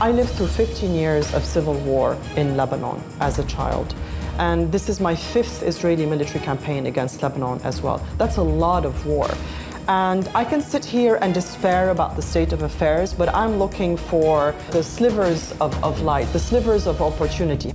I lived through 15 years of civil war in Lebanon as a child. And this is my 5th Israeli military campaign against Lebanon as well. That's a lot of war. And I can sit here and despair about the state of affairs, but I'm looking for the slivers of light, the slivers of opportunity.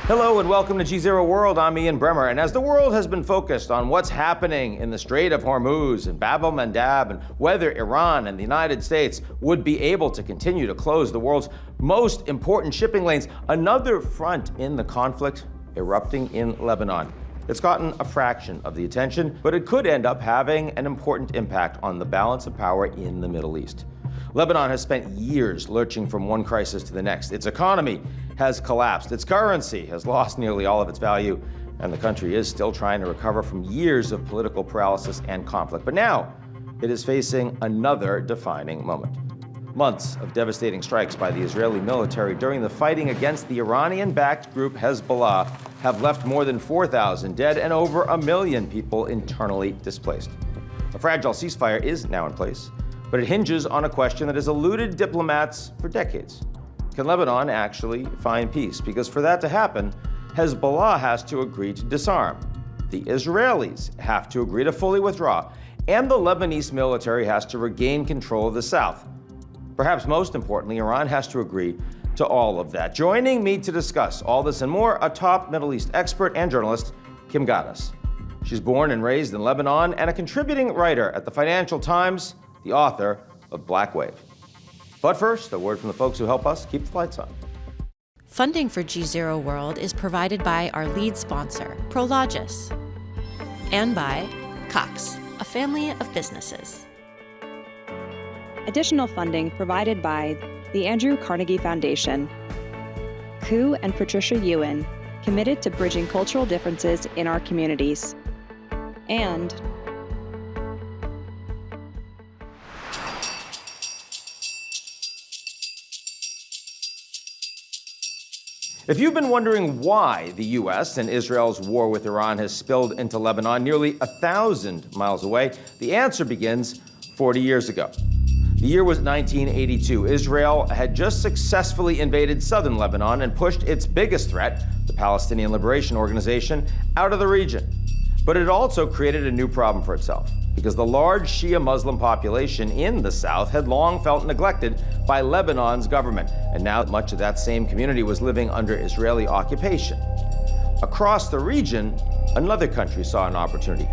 Hello and welcome to GZERO World. I'm Ian Bremmer. And as the world has been focused on what's happening in the Strait of Hormuz and Bab el-Mandab and whether Iran and the United States would be able to continue to close the world's most important shipping lanes, another front in the conflict erupting in Lebanon. It's gotten a fraction of the attention, but it could end up having an important impact on the balance of power in the Middle East. Lebanon has spent years lurching from one crisis to the next. Its economy has collapsed. Its currency has lost nearly all of its value, and the country is still trying to recover from years of political paralysis and conflict. But now, it is facing another defining moment. Months of devastating strikes by the Israeli military during the fighting against the Iranian-backed group Hezbollah have left more than 4,000 dead and over 1 million people internally displaced. A fragile ceasefire is now in place, but it hinges on a question that has eluded diplomats for decades. Can Lebanon actually find peace? Because for that to happen, Hezbollah has to agree to disarm. The Israelis have to agree to fully withdraw. And the Lebanese military has to regain control of the south. Perhaps most importantly, Iran has to agree to all of that. Joining me to discuss all this and more, a top Middle East expert and journalist, Kim Ghattas. She's born and raised in Lebanon and a contributing writer at the Financial Times, the author of Black Wave. But first, a word from the folks who help us keep the lights on. Funding for GZERO World is provided by our lead sponsor, Prologis, and by Cox, a family of businesses. Additional funding provided by the Andrew Carnegie Foundation, Ku and Patricia Ewan, committed to bridging cultural differences in our communities, and If you've been wondering why the U.S. and Israel's war with Iran has spilled into Lebanon nearly 1,000 miles away, the answer begins 40 years ago. The year was 1982. Israel had just successfully invaded southern Lebanon and pushed its biggest threat, the Palestinian Liberation Organization, out of the region. But it also created a new problem for itself, because the large Shia Muslim population in the south had long felt neglected by Lebanon's government, and now much of that same community was living under Israeli occupation. Across the region, another country saw an opportunity.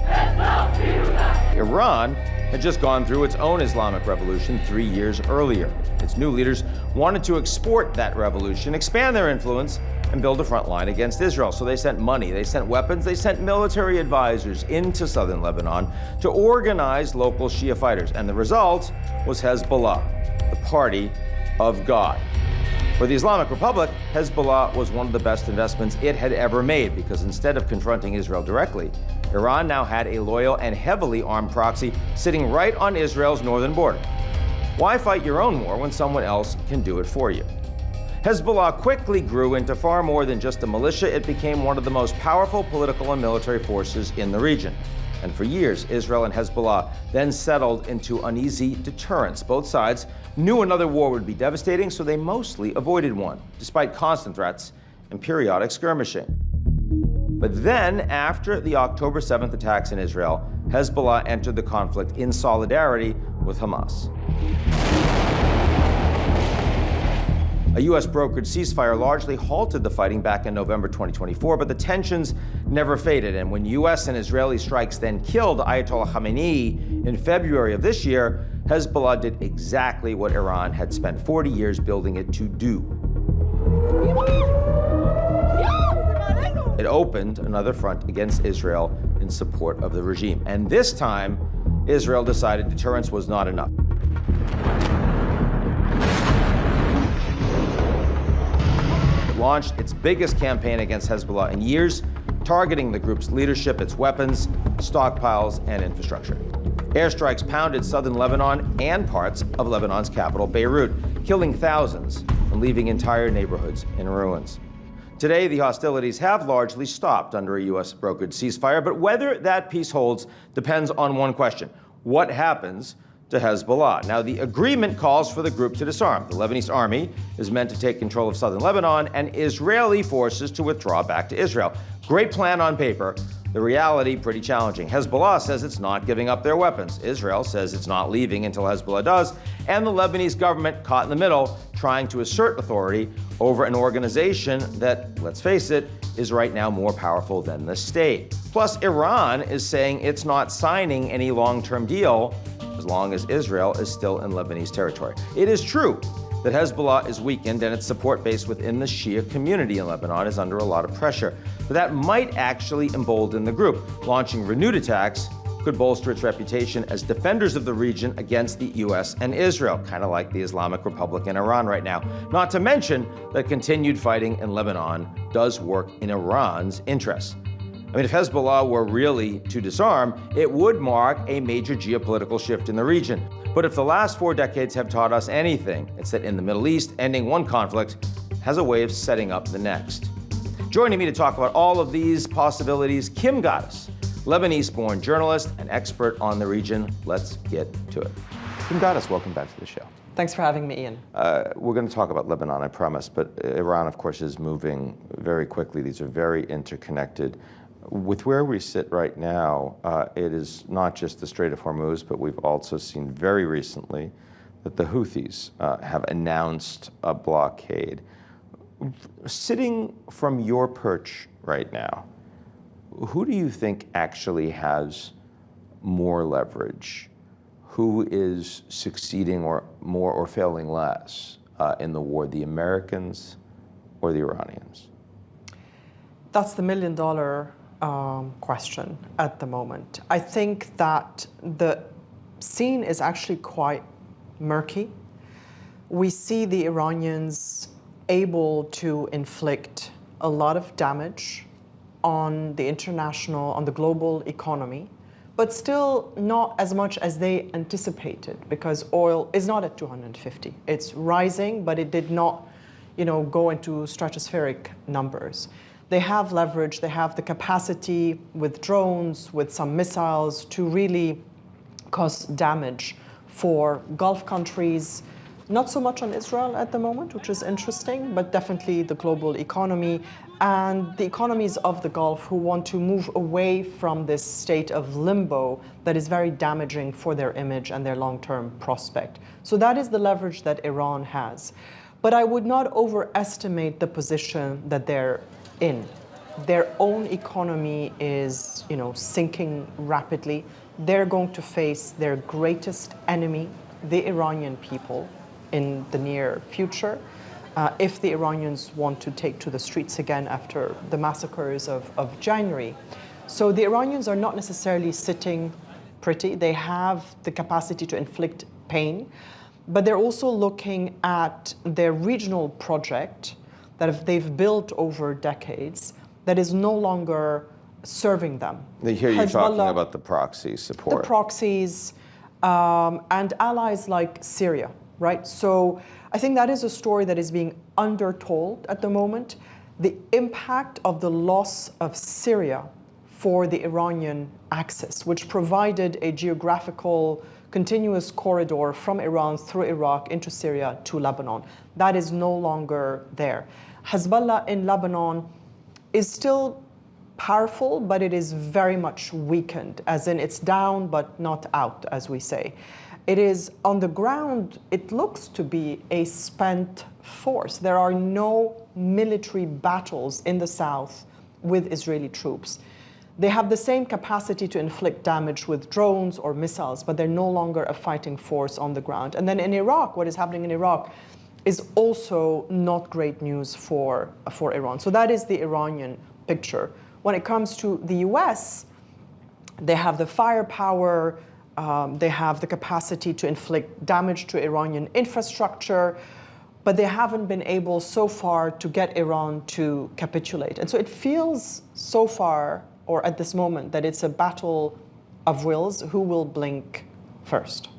Iran had just gone through its own Islamic revolution 3 years earlier. Its new leaders wanted to export that revolution, expand their influence, and build a front line against Israel. So they sent money, they sent weapons, they sent military advisors into southern Lebanon to organize local Shia fighters. And the result was Hezbollah, the party of God. For the Islamic Republic, Hezbollah was one of the best investments it had ever made, because instead of confronting Israel directly, Iran now had a loyal and heavily armed proxy sitting right on Israel's northern border. Why fight your own war when someone else can do it for you? Hezbollah quickly grew into far more than just a militia. It became one of the most powerful political and military forces in the region. And for years, Israel and Hezbollah then settled into uneasy deterrence. Both sides knew another war would be devastating, so they mostly avoided one, despite constant threats and periodic skirmishing. But then, after the October 7th attacks in Israel, Hezbollah entered the conflict in solidarity with Hamas. A U.S.-brokered ceasefire largely halted the fighting back in November 2024, but the tensions never faded. And when U.S. and Israeli strikes then killed Ayatollah Khamenei in February of this year, Hezbollah did exactly what Iran had spent 40 years building it to do. It opened another front against Israel in support of the regime. And this time, Israel decided deterrence was not enough. Launched its biggest campaign against Hezbollah in years, targeting the group's leadership, its weapons, stockpiles, and infrastructure. Airstrikes pounded southern Lebanon and parts of Lebanon's capital, Beirut, killing thousands and leaving entire neighborhoods in ruins. Today, the hostilities have largely stopped under a U.S. brokered ceasefire, but whether that peace holds depends on one question: what happens to Hezbollah? Now, the agreement calls for the group to disarm. The Lebanese Army is meant to take control of southern Lebanon and Israeli forces to withdraw back to Israel. Great plan on paper. The reality, pretty challenging. Hezbollah says it's not giving up their weapons. Israel says it's not leaving until Hezbollah does. And the Lebanese government, caught in the middle, trying to assert authority over an organization that, let's face it, is right now more powerful than the state. Plus, Iran is saying it's not signing any long-term deal as long as Israel is still in Lebanese territory. It is true that Hezbollah is weakened and its support base within the Shia community in Lebanon is under a lot of pressure. But that might actually embolden the group. Launching renewed attacks could bolster its reputation as defenders of the region against the US and Israel, kind of like the Islamic Republic in Iran right now. Not to mention that continued fighting in Lebanon does work in Iran's interests. I mean, if Hezbollah were really to disarm, it would mark a major geopolitical shift in the region. But if the last 4 decades have taught us anything, it's that in the Middle East, ending one conflict has a way of setting up the next. Joining me to talk about all of these possibilities, Kim Ghattas, Lebanese-born journalist and expert on the region. Let's get to it. Kim Ghattas, welcome back to the show. Thanks for having me, Ian. We're going to talk about Lebanon, I promise, but Iran, of course, is moving very quickly. These are very interconnected. With where we sit right now, it is not just the Strait of Hormuz, but we've also seen very recently that the Houthis have announced a blockade. Sitting from your perch right now, who do you think actually has more leverage? Who is succeeding or more or failing less in the war, the Americans or the Iranians? That's the million-dollar question at the moment. I think that the scene is actually quite murky. We see the Iranians able to inflict a lot of damage on the international, on the global economy, but still not as much as they anticipated, because oil is not at 250. It's rising, but it did not, go into stratospheric numbers. They have leverage, they have the capacity with drones, with some missiles to really cause damage for Gulf countries, not so much on Israel at the moment, which is interesting, but definitely the global economy and the economies of the Gulf who want to move away from this state of limbo that is very damaging for their image and their long-term prospect. So that is the leverage that Iran has. But I would not overestimate the position that they're in. Their own economy is, sinking rapidly. They're going to face their greatest enemy, the Iranian people, in the near future, if the Iranians want to take to the streets again after the massacres of January. So the Iranians are not necessarily sitting pretty. They have the capacity to inflict pain, but they're also looking at their regional project that they've built over decades that is no longer serving them. They hear you talking about the proxy support. The proxies and allies like Syria, right? So I think that is a story that is being undertold at the moment. The impact of the loss of Syria for the Iranian axis, which provided a geographical continuous corridor from Iran through Iraq into Syria to Lebanon. That is no longer there. Hezbollah in Lebanon is still powerful, but it is very much weakened, as in it's down but not out, as we say. It is on the ground, it looks to be a spent force. There are no military battles in the south with Israeli troops. They have the same capacity to inflict damage with drones or missiles, but they're no longer a fighting force on the ground. And then in Iraq, what is happening in Iraq is also not great news for Iran. So that is the Iranian picture. When it comes to the US, they have the firepower, they have the capacity to inflict damage to Iranian infrastructure, but they haven't been able so far to get Iran to capitulate. And so it feels so far, or at this moment, that it's a battle of wills. Who will blink first?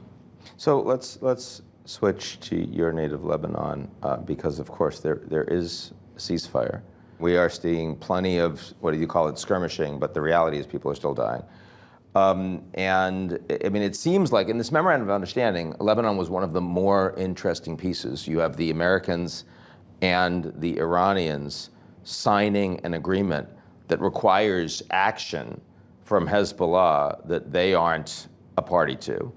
So let's switch to your native Lebanon, because of course there is a ceasefire. We are seeing plenty of, what do you call it, skirmishing, but the reality is people are still dying. And I mean, it seems like in this memorandum of understanding, Lebanon was one of the more interesting pieces. You have the Americans and the Iranians signing an agreement that requires action from Hezbollah that they aren't a party to,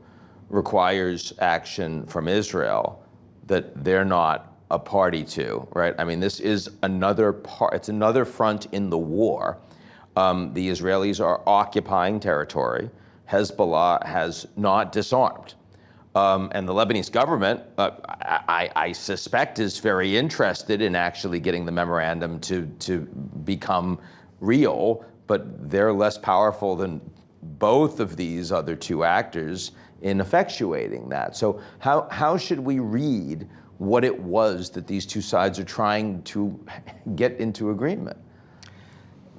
requires action from Israel that they're not a party to, right? I mean, this is another part, it's another front in the war. The Israelis are occupying territory. Hezbollah has not disarmed. And the Lebanese government, I suspect, is very interested in actually getting the memorandum to become real, but they're less powerful than both of these other two actors in effectuating that. So how should we read what it was that these two sides are trying to get into agreement?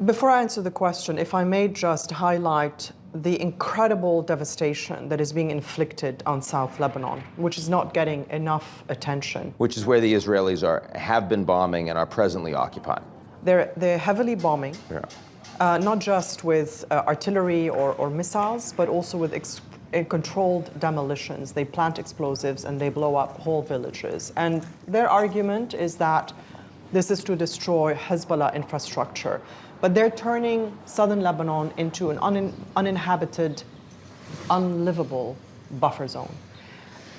Before I answer the question, if I may just highlight the incredible devastation that is being inflicted on South Lebanon, which is not getting enough attention. Which is where the Israelis have been bombing and are presently occupying. They're heavily bombing, not just with artillery or missiles, but also with controlled demolitions. They plant explosives and they blow up whole villages. And their argument is that this is to destroy Hezbollah infrastructure. But they're turning southern Lebanon into an uninhabited, unlivable buffer zone.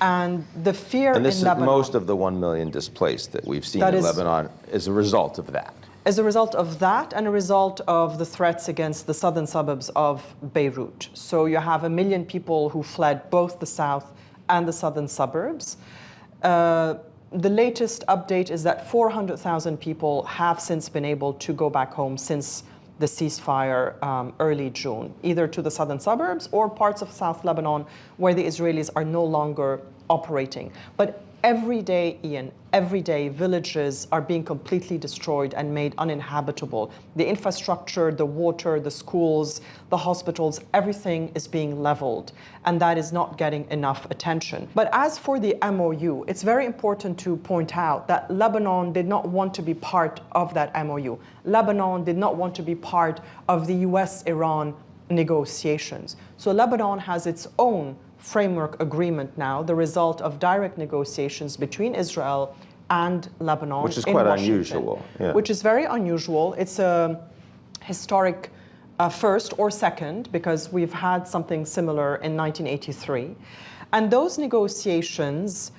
And the fear in Lebanon... And this is most of the 1 million displaced that we've seen in Lebanon is a result of that. As a result of that and a result of the threats against the southern suburbs of Beirut. So you have 1 million people who fled both the south and the southern suburbs. The latest update is that 400,000 people have since been able to go back home since the ceasefire early June, either to the southern suburbs or parts of South Lebanon where the Israelis are no longer operating. But every day, Ian, every day, villages are being completely destroyed and made uninhabitable. The infrastructure, the water, the schools, the hospitals, everything is being leveled, and that is not getting enough attention. But as for the MOU, it's very important to point out that Lebanon did not want to be part of that MOU. Lebanon did not want to be part of the US-Iran negotiations. So Lebanon has its own framework agreement now, the result of direct negotiations between Israel and Lebanon. Which is quite unusual. Yeah. Which is very unusual. It's a historic first or second, because we've had something similar in 1983. And those negotiations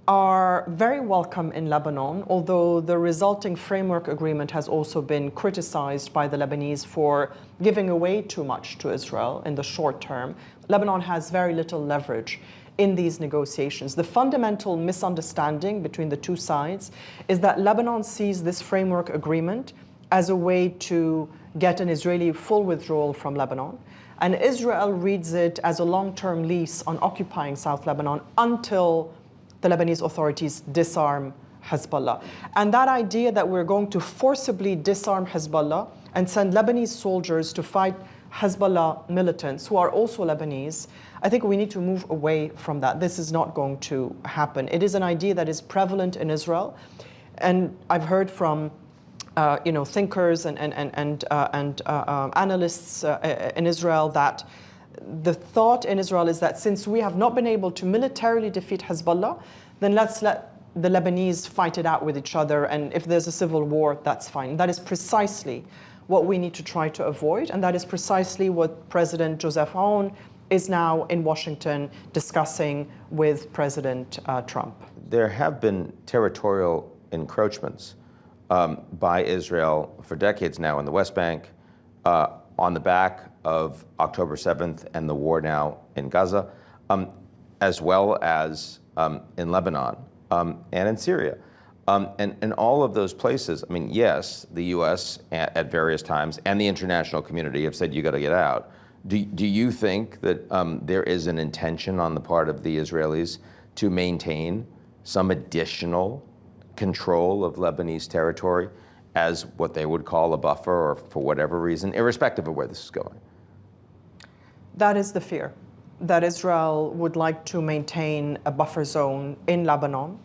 are very welcome in Lebanon, although the resulting framework agreement has also been criticized by the Lebanese for giving away too much to Israel in the short term. Lebanon has very little leverage in these negotiations. The fundamental misunderstanding between the two sides is that Lebanon sees this framework agreement as a way to get an Israeli full withdrawal from Lebanon, and Israel reads it as a long-term lease on occupying South Lebanon until the Lebanese authorities disarm Hezbollah. And that idea that we're going to forcibly disarm Hezbollah and send Lebanese soldiers to fight Hezbollah militants who are also Lebanese, I think we need to move away from that. This is not going to happen. It is an idea that is prevalent in Israel. And I've heard from thinkers and analysts in Israel that the thought in Israel is that since we have not been able to militarily defeat Hezbollah, then let's let the Lebanese fight it out with each other, and if there's a civil war, that's fine. That is precisely what we need to try to avoid, and that is precisely what President Joseph Aoun is now in Washington discussing with President Trump. There have been territorial encroachments by Israel for decades now in the West Bank, on the back of October 7th and the war now in Gaza, as well as in Lebanon and in Syria. And all of those places, I mean, yes, the US at various times and the international community have said, you got to get out. Do you think that there is an intention on the part of the Israelis to maintain some additional control of Lebanese territory as what they would call a buffer, or for whatever reason, irrespective of where this is going? That is the fear, that Israel would like to maintain a buffer zone in Lebanon,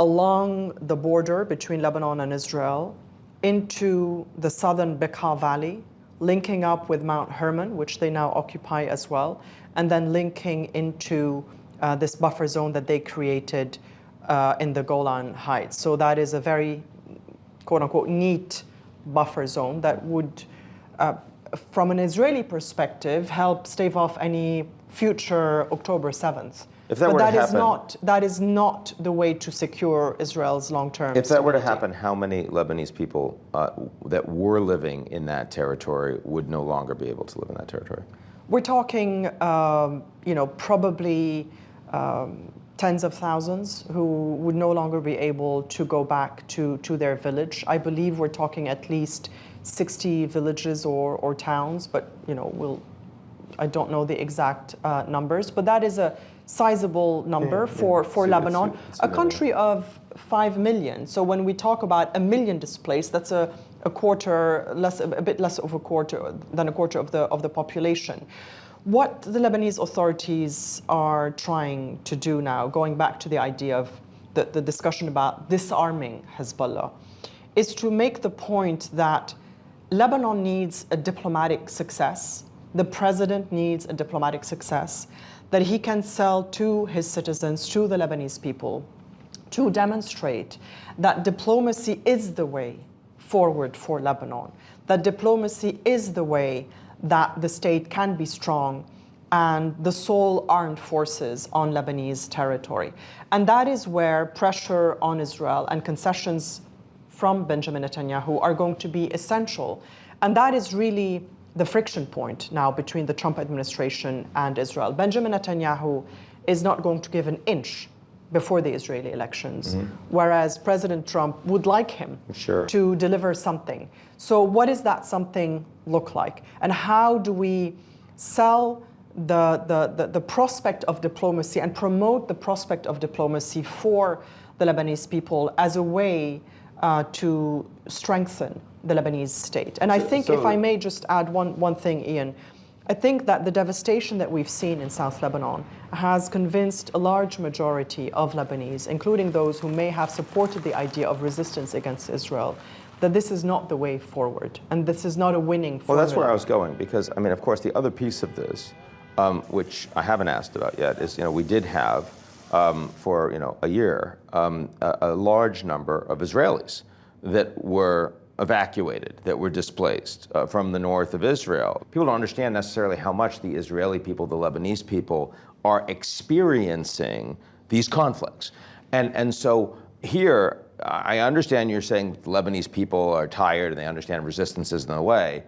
along the border between Lebanon and Israel, into the southern Bekaa Valley, linking up with Mount Hermon, which they now occupy as well, and then linking into this buffer zone that they created in the Golan Heights. So that is a very, quote unquote, neat buffer zone that would, from an Israeli perspective, help stave off any future October 7th. If that were to happen, that is not the way to secure Israel's long-term If that were to stability. happen, how many Lebanese people that were living in that territory would no longer be able to live in that territory? We're talking, probably tens of thousands who would no longer be able to go back to their village. I believe we're talking at least 60 villages or towns, but I don't know the exact numbers, but that is a sizable number for Lebanon, a country of 5 million. So when we talk about 1 million displaced, that's a bit less of a quarter than a quarter of the population. What the Lebanese authorities are trying to do now, going back to the idea of the discussion about disarming Hezbollah, is to make the point that Lebanon needs a diplomatic success. The president needs a diplomatic success that he can sell to his citizens, to the Lebanese people, to demonstrate that diplomacy is the way forward for Lebanon, that diplomacy is the way that the state can be strong and the sole armed forces on Lebanese territory. And that is where pressure on Israel and concessions from Benjamin Netanyahu are going to be essential. And that is really the friction point now between the Trump administration and Israel. Benjamin Netanyahu is not going to give an inch before the Israeli elections, whereas President Trump would like him to deliver something. So what does that something look like? And how do we sell the prospect of diplomacy and promote the prospect of diplomacy for the Lebanese people as a way to strengthen the Lebanese state? And I think, if I may just add one thing, Ian, I think that the devastation that we've seen in South Lebanon has convinced a large majority of Lebanese, including those who may have supported the idea of resistance against Israel, that this is not the way forward, and this is not a winning formula. Well, that's where I was going, because, I mean, of course, the other piece of this, which I haven't asked about yet, is, we did have, for, a year, a large number of Israelis that were evacuated, that were displaced from the north of Israel. People don't understand necessarily how much the Israeli people, the Lebanese people, are experiencing these conflicts. And so here, I understand you're saying the Lebanese people are tired and they understand resistance isn't the way,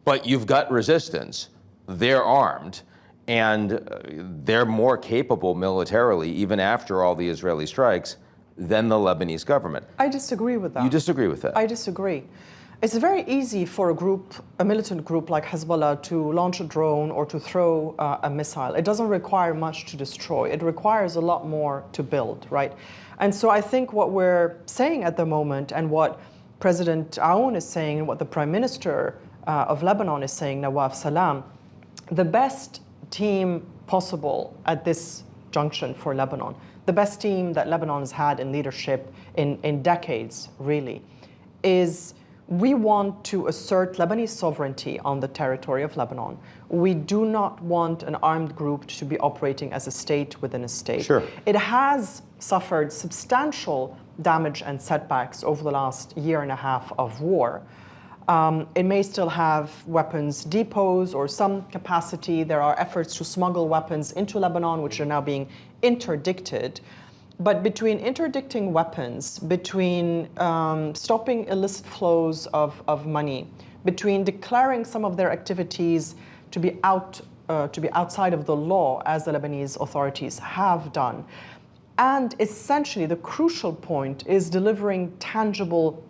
but you've got resistance, they're armed, and they're more capable militarily, even after all the Israeli strikes, than the Lebanese government. I disagree with that. You disagree with that? I disagree. It's very easy for a militant group like Hezbollah, to launch a drone or to throw a missile. It doesn't require much to destroy. It requires a lot more to build, right? And so I think what we're saying at the moment, and what President Aoun is saying, and what the Prime Minister of Lebanon is saying, Nawaf Salam, the best team possible at this junction for Lebanon, the best team that Lebanon has had in leadership in decades, really, is we want to assert Lebanese sovereignty on the territory of Lebanon. We do not want an armed group to be operating as a state within a state. Sure. It has suffered substantial damage and setbacks over the last year and a half of war. It may still have weapons depots or some capacity. There are efforts to smuggle weapons into Lebanon, which are now being interdicted. But between interdicting weapons, between stopping illicit flows of money, between declaring some of their activities to be outside of the law, as the Lebanese authorities have done, and essentially the crucial point is delivering tangible,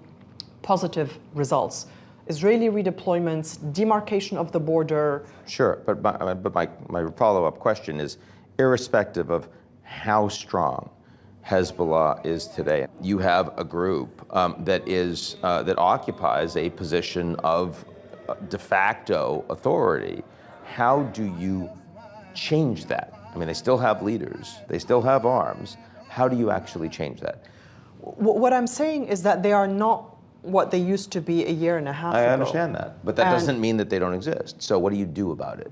positive results. Israeli redeployments, demarcation of the border. Sure, but my follow-up question is, irrespective of how strong Hezbollah is today, you have a group that occupies a position of de facto authority. How do you change that? I mean, they still have leaders, they still have arms. How do you actually change that? What I'm saying is that they are not what they used to be a year and a half ago. I understand that, but that doesn't mean that they don't exist. So what do you do about it?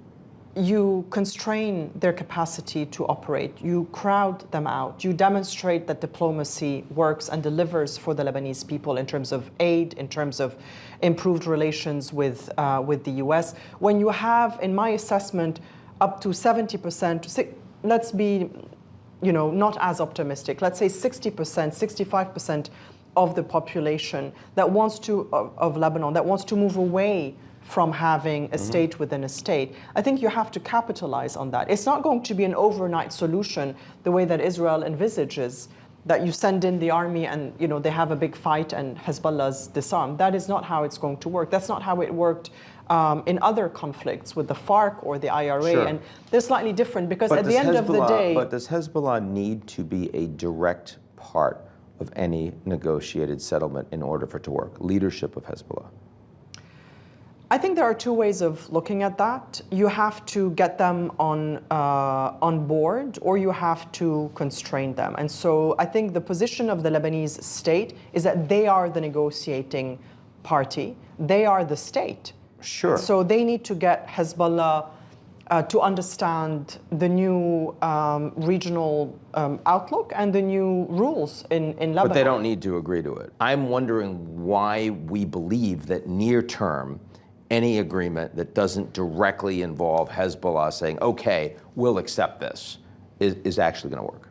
You constrain their capacity to operate. You crowd them out. You demonstrate that diplomacy works and delivers for the Lebanese people in terms of aid, in terms of improved relations with the US. When you have, in my assessment, up to 70%, let's be, not as optimistic. Let's say 60%, 65% of the population that wants to of Lebanon that wants to move away from having a state within a state. I think you have to capitalize on that. It's not going to be an overnight solution the way that Israel envisages, that you send in the army and they have a big fight and Hezbollah's disarmed. That is not how it's going to work. That's not how it worked in other conflicts with the FARC or the IRA. Sure. And they're slightly different because at the end of the day... But does Hezbollah need to be a direct part of any negotiated settlement in order for it to work? Leadership of Hezbollah? I think there are two ways of looking at that. You have to get them on board, or you have to constrain them. And so I think the position of the Lebanese state is that they are the negotiating party. They are the state. Sure. So they need to get Hezbollah to understand the new regional outlook and the new rules in Lebanon. But they don't need to agree to it. I'm wondering why we believe that near term, any agreement that doesn't directly involve Hezbollah saying, okay, we'll accept this, is actually going to work.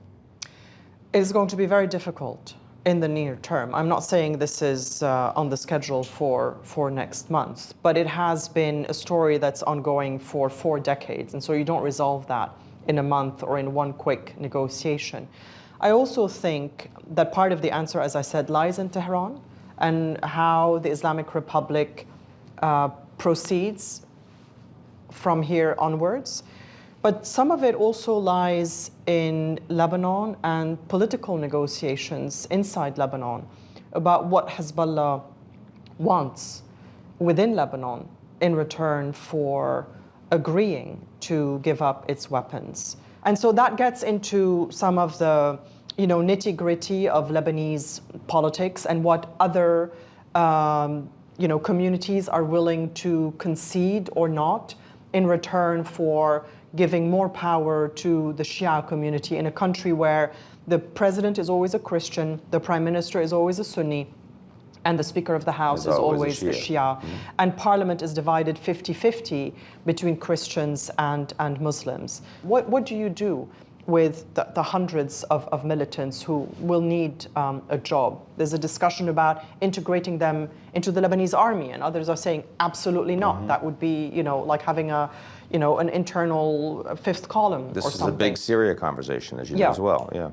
It's going to be very difficult in the near term. I'm not saying this is on the schedule for next month, but it has been a story that's ongoing for 4 decades, and so you don't resolve that in a month or in one quick negotiation. I also think that part of the answer, as I said, lies in Tehran and how the Islamic Republic proceeds from here onwards. But some of it also lies in Lebanon and political negotiations inside Lebanon about what Hezbollah wants within Lebanon in return for agreeing to give up its weapons. And so that gets into some of the nitty-gritty of Lebanese politics and what other communities are willing to concede or not in return for giving more power to the Shia community in a country where the president is always a Christian, the prime minister is always a Sunni, and the Speaker of the House is always a Shia. And parliament is divided 50-50 between Christians and Muslims. What do you do with the hundreds of militants who will need a job? There's a discussion about integrating them into the Lebanese Army, and others are saying absolutely not. That would be, like having an internal fifth column This or is something. a big Syria conversation, as you know as well. Yeah.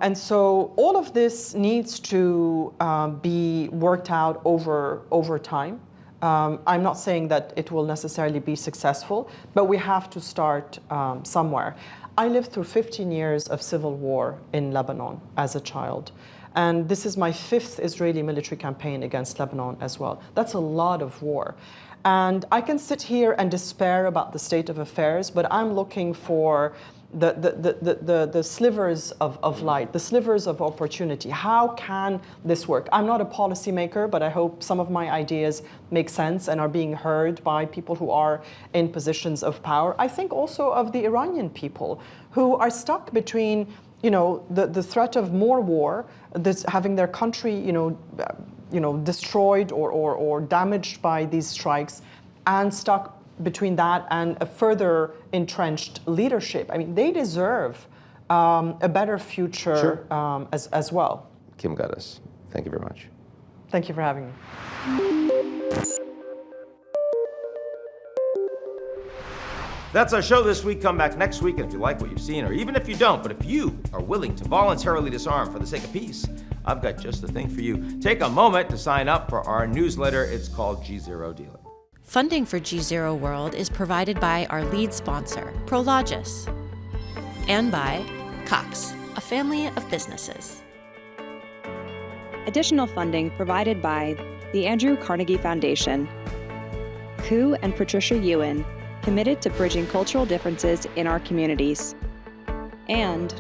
And so all of this needs to be worked out over time. I'm not saying that it will necessarily be successful, but we have to start somewhere. I lived through 15 years of civil war in Lebanon as a child. And this is my 5th Israeli military campaign against Lebanon as well. That's a lot of war. And I can sit here and despair about the state of affairs, but I'm looking for the slivers of light, the slivers of opportunity. How can this work? I'm not a policymaker, but I hope some of my ideas make sense and are being heard by people who are in positions of power. I think also of the Iranian people who are stuck between, the threat of more war, having their country, destroyed or damaged by these strikes, and stuck between that and a further entrenched leadership. I mean, they deserve a better future as well. Kim Ghattas, thank you very much. Thank you for having me. That's our show this week. Come back next week, and if you like what you've seen, or even if you don't, but if you are willing to voluntarily disarm for the sake of peace, I've got just the thing for you. Take a moment to sign up for our newsletter. It's called GZERO Dealer. Funding for GZERO World is provided by our lead sponsor, Prologis, and by Cox, a family of businesses. Additional funding provided by the Andrew Carnegie Foundation, Ku and Patricia Ewan, committed to bridging cultural differences in our communities, and